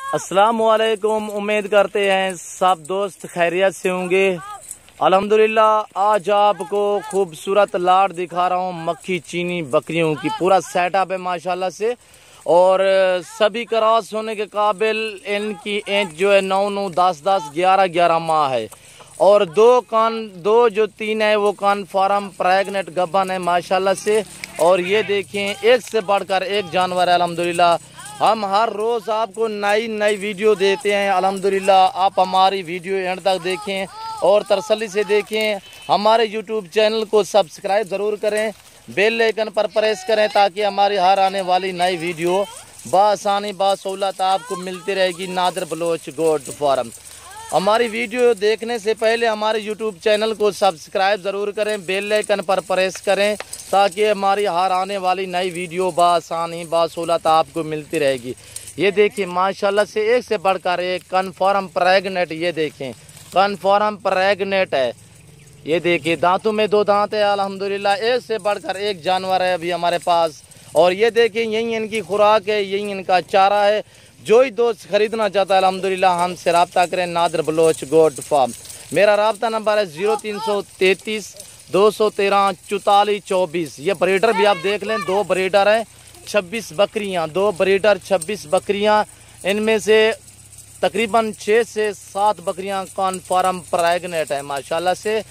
अस्सलाम वालेकुम। उम्मीद करते हैं सब दोस्त खैरियत से होंगे। अल्हम्दुलिल्लाह आज आपको खूबसूरत लाट दिखा रहा हूँ मक्खी चीनी बकरियों की। पूरा सेटअप है माशाल्लाह से, और सभी क्रॉस होने के काबिल। इनकी एज जो है 9-9, 10-10, 11-11 माह है। और दो जो तीन है वो कन्फर्म प्रेग्नेंट गब्बन है माशाल्लाह से। और ये देखें एक से बढ़कर एक जानवर है अल्हम्दुलिल्लाह। हम हर रोज़ आपको नई वीडियो देते हैं अल्हम्दुलिल्लाह। आप हमारी वीडियो एंड तक देखें और तसल्ली से देखें। हमारे यूट्यूब चैनल को सब्सक्राइब ज़रूर करें, बेल आइकन पर प्रेस करें ताकि हमारी हर आने वाली नई वीडियो बआसानी बासहूलत आपको मिलती रहेगी। Nadir Baloch goat farm. हमारी वीडियो देखने से पहले हमारे यूट्यूब चैनल को सब्सक्राइब ज़रूर करें, बेल आइकन पर प्रेस करें ताकि हमारी हर आने वाली नई वीडियो बआसानी बासहूलत आपको मिलती रहेगी। ये देखिए माशाल्लाह से एक से बढ़कर एक कन्फर्म प्रेग्नेंट। ये देखें कन्फर्म प्रेग्नेंट है। ये देखिए दांतों में 2 दांत है अल्हम्दुलिल्लाह। एक से बढ़कर एक जानवर है अभी हमारे पास। और ये देखिए यही इनकी खुराक है, यही इनका चारा है। जो ही दोस्त खरीदना चाहता है अल्हम्दुलिल्लाह हमसे रब्ता करें। Nadir Baloch goat farm. मेरा रब्ता नंबर है 0333 213 44 24। ये ब्रीडर भी आप देख लें, 2 ब्रीडर हैं, 26 बकरियां, 2 ब्रीडर 26 बकरियां। इनमें से तकरीबन 6 से 7 बकरियां कन्फर्म प्रेग्नेंट है माशाल्लाह से।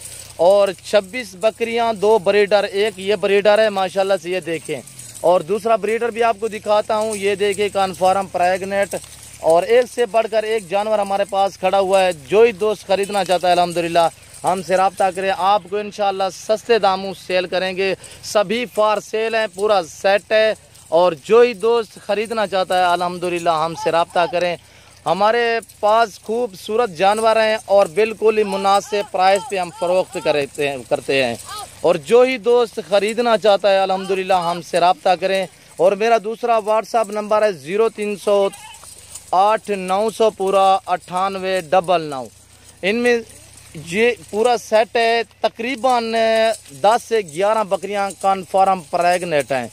और 26 बकरियां, 2 ब्रीडर, एक ये ब्रीडर है माशाल्लाह से। ये देखें और दूसरा ब्रीडर भी आपको दिखाता हूँ। ये देखिए कन्फर्म प्रेग्नेंट। और एक से बढ़कर एक जानवर हमारे पास खड़ा हुआ है। जो ही दोस्त खरीदना चाहता है अल्हम्दुलिल्लाह हमसे रब्ता करें। आपको इंशाल्लाह सस्ते दामों सेल करेंगे। सभी फार सेल हैं, पूरा सेट है। और जो ही दोस्त खरीदना चाहता है अल्हम्दुलिल्लाह हमसे रब्ता करें। हमारे पास खूबसूरत जानवर हैं और बिल्कुल ही मुनासिब प्राइस पे हम फ़रोख्त करते हैं। और जो ही दोस्त खरीदना चाहता है अल्हम्दुलिल्लाह हमसे रब्ता करें। और मेरा दूसरा व्हाट्सअप नंबर है 0308 900 पूरा 9899। इनमें ये पूरा सेट है। तकरीबन 10 से 11 बकरियां कन्फर्म प्रेग्नेंट हैं।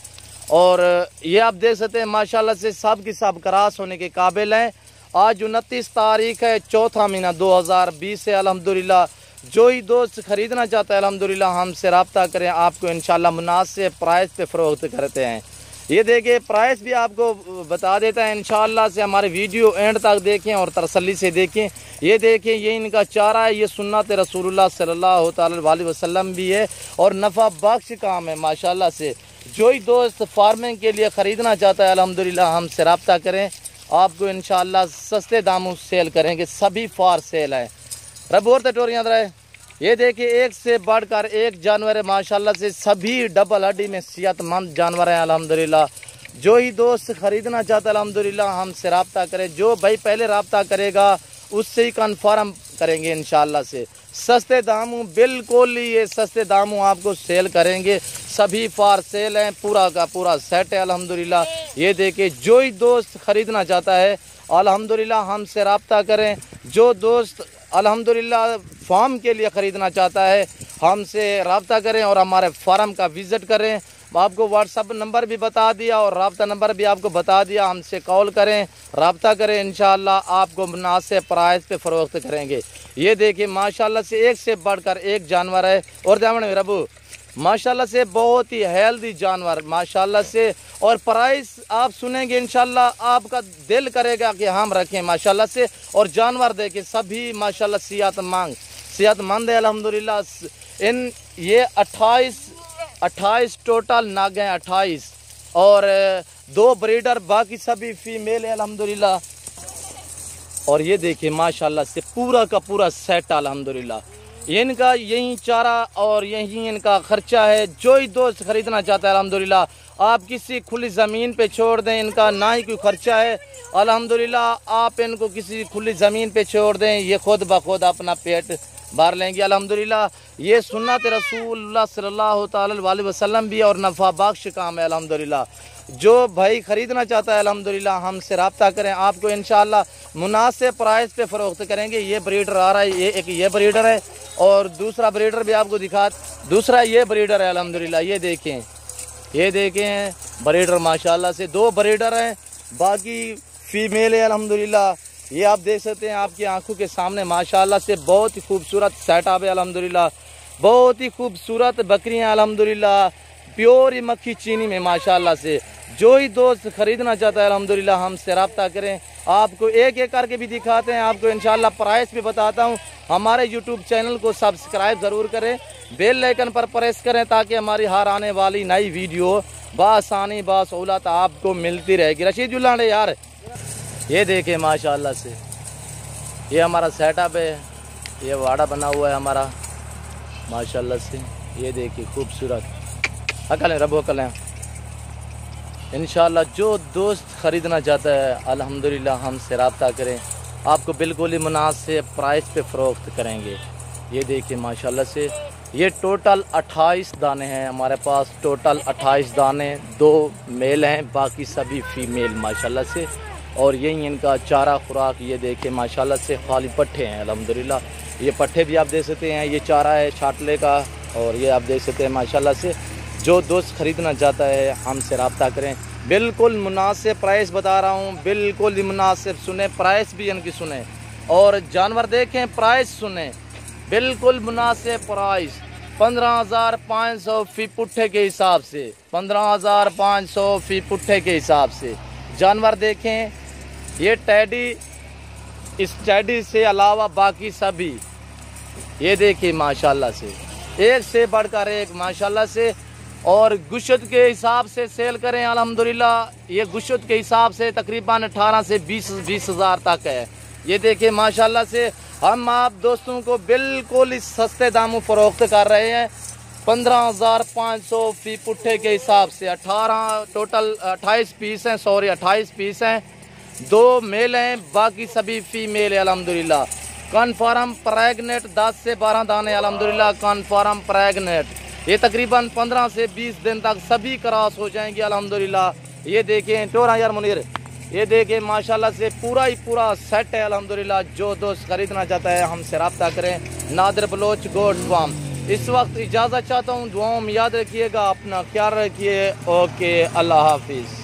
और ये आप देख सकते हैं माशाल्लाह से सब की सब क्रॉस होने के काबिल हैं। आज 29 तारीख है, 4था महीना 2020 है अल्हम्दुलिल्लाह। जो ही दोस्त खरीदना चाहता है अल्हम्दुलिल्लाह हमसे रब्ता करें। आपको इंशाल्लाह मुनासिब प्राइस पे फ़रोख्त करते हैं। ये देखिए प्राइस भी आपको बता देता है इंशाल्लाह से। हमारे वीडियो एंड तक देखें और तसल्ली से देखें। ये देखिए ये इनका चारा है। ये सुन्नत रसूलुल्लाह सल्लल्लाहु अलैहि वसल्लम भी है और नफ़ा बख्श काम है माशाल्लाह से। जो ही दोस्त फार्मिंग के लिए ख़रीदना चाहता है अल्हम्दुलिल्लाह हमसे रब्ता करें। आपको इंशाल्लाह सस्ते दामों सेल करेंगे। सभी फार सेल है। रबोर टोरियाँ रहे। ये देखिए एक से बढ़कर एक जानवर है माशाल्लाह से। सभी डबल हड्डी में सेहतमंद जानवर हैं अल्हम्दुलिल्लाह। जो ही दोस्त खरीदना चाहता है अल्हम्दुलिल्लाह हमसे रब्ता करें। जो भाई पहले रब्ता करेगा उससे ही कन्फर्म करेंगे इंशाल्लाह से। सस्ते दामों, बिल्कुल ही ये सस्ते दामों आपको सेल करेंगे। सभी फार सेल हैं, पूरा का पूरा सेट है अल्हम्दुलिल्लाह। ये देखिए जो ही दोस्त खरीदना चाहता है अल्हम्दुलिल्लाह हमसे रब्ता करें। जो दोस्त अल्हम्दुलिल्लाह फार्म के लिए ख़रीदना चाहता है हमसे रब्ता करें और हमारे फार्म का विज़िट करें। आपको व्हाट्सअप नंबर भी बता दिया और रब्ता नंबर भी आपको बता दिया। हमसे कॉल करें, रब्ता करें, इंशाल्लाह आपको मुनासिब प्राइस पे फ़रोख्त करेंगे। ये देखिए माशाल्लाह से एक से बढ़कर एक जानवर है। और जामन रबू माशाल्लाह से बहुत ही हेल्दी जानवर माशाल्लाह से। और प्राइस आप सुनेंगे इंशाल्लाह आपका दिल करेगा कि हम रखें माशाल्लाह से। और जानवर देखें सभी माशाल्लाह सेहतमंद है अल्हम्दुलिल्लाह। इन ये 28 टोटल नाग हैं, 28। और 2 ब्रीडर, बाकी सभी फीमेल है अल्हम्दुलिल्लाह। और ये देखिए माशाल्लाह से पूरा का पूरा सेट अल्हम्दुलिल्लाह। इनका यही चारा और यही इनका खर्चा है। जो ही दोस्त खरीदना चाहता है अल्हम्दुलिल्लाह आप किसी खुली ज़मीन पे छोड़ दें। इनका ना ही कोई खर्चा है अल्हम्दुलिल्लाह। आप इनको किसी खुली ज़मीन पे छोड़ दें, ये खुद ब खुद अपना पेट भर लेंगे अल्हम्दुलिल्लाह। ये सुन्नत रसूलुल्लाह सल्लल्लाहु अलैहि वसल्लम भी और नफ़ा बख्श काम है अल्हम्दुलिल्लाह। जो भाई ख़रीदना चाहता है अल्हम्दुलिल्लाह हमसे रब्ता करें। आपको इंशाल्लाह मुनासिब प्राइस पे फ़रोख्त करेंगे। ये ब्रीडर आ रहा है, ये ब्रीडर है। और दूसरा ब्रीडर भी आपको दूसरा ये ब्रीडर है अल्हम्दुलिल्लाह। ये देखें ब्रीडर माशाल्लाह से। 2 ब्रीडर हैं, बाकी फीमेल है अल्हम्दुलिल्लाह। ये आप देख सकते हैं आपकी आंखों के सामने माशाल्लाह से बहुत ही खूबसूरत सेटअप है अल्हम्दुलिल्लाह। बहुत ही खूबसूरत बकरियां अल्हम्दुलिल्लाह, प्योर मक्खी चीनी में माशाल्लाह से। जो ही दोस्त खरीदना चाहता है अल्हम्दुलिल्लाह हमसे रब्ता करें। आपको एक एक करके भी दिखाते हैं, आपको इंशाल्लाह प्राइस भी बताता हूँ। हमारे यूट्यूब चैनल को सब्सक्राइब ज़रूर करें, बेल आइकन पर प्रेस करें ताकि हमारी हर आने वाली नई वीडियो बासानी बासहूलत आपको मिलती रहेगी। रशीदुल्लाह ने यार ये देखें माशाल्लाह से, ये हमारा सेटअप है, ये वाड़ा बना हुआ है हमारा माशाल्लाह से। ये देखिए खूबसूरत अकलें रबो अकलें। इंशाल्लाह जो दोस्त ख़रीदना चाहता है अल्हम्दुलिल्लाह हमसे रब्ता करें, आपको बिल्कुल ही मुनासिब प्राइस पे फ़रोख्त करेंगे। ये देखिए माशाल्लाह से, ये टोटल 28 दाने हैं हमारे पास, टोटल 28 दाने, 2 मेल हैं बाकी सभी फीमेल माशाल्लाह से। और यही इनका चारा खुराक, ये देखिए माशाल्लाह से खाली पट्ठे हैं अल्हम्दुलिल्लाह। ये पट्ठे भी आप देख सकते हैं, ये चारा है छाटले का। और ये आप देख सकते हैं माशाल्लाह से, जो दोस्त ख़रीदना चाहता है हमसे रब्ता करें। बिल्कुल मुनासिब प्राइस बता रहा हूँ, बिल्कुल ही मुनासिब। सुने प्राइस भी इनकी सुने और जानवर देखें प्राइस सुने, बिल्कुल मुनासिब प्राइस। 15,500 फ़ी पुट्ठे के हिसाब से, 15,500 फ़ी पुट्ठे के हिसाब से जानवर देखें। ये टैडी, इस टैडी से अलावा बाकी सभी ये देखिए माशाल्लाह से, एक से बढ़कर एक माशाल्लाह से। और गुशत के हिसाब से सेल करें अल्हम्दुलिल्लाह। ये गुशत के हिसाब से तकरीबन 18 से 20 हज़ार तक है। ये देखिए माशाल्लाह से, हम आप दोस्तों को बिल्कुल इस सस्ते दामों फरोख्त कर रहे हैं। 15,500 फ़ी पुट्ठे के हिसाब से 18 टोटल 28 पीस हैं, 28 पीस हैं। 2 मेल हैं बाकी सभी फीमेल है अल्हम्दुलिल्लाह। कन्फर्म प्रेगनेंट 10 से 12 दाने अल्हम्दुलिल्लाह, कन्फर्म प्रेगनेंट। ये तकरीबन 15 से 20 दिन तक सभी क्रॉस हो जाएंगे अल्हम्दुलिल्लाह। ये देखें टोरा यार मुनीर, ये देखें माशाल्लाह से पूरा ही पूरा सेट है अल्हम्दुलिल्लाह। जो दोस्त खरीदना चाहता है हमसे रब्ता करें। Nadir Baloch goat farm. इस वक्त इजाज़त चाहता हूँ, दुआओं में याद रखिएगा, अपना ख्याल रखिए। ओके, अल्लाह हाफिज़।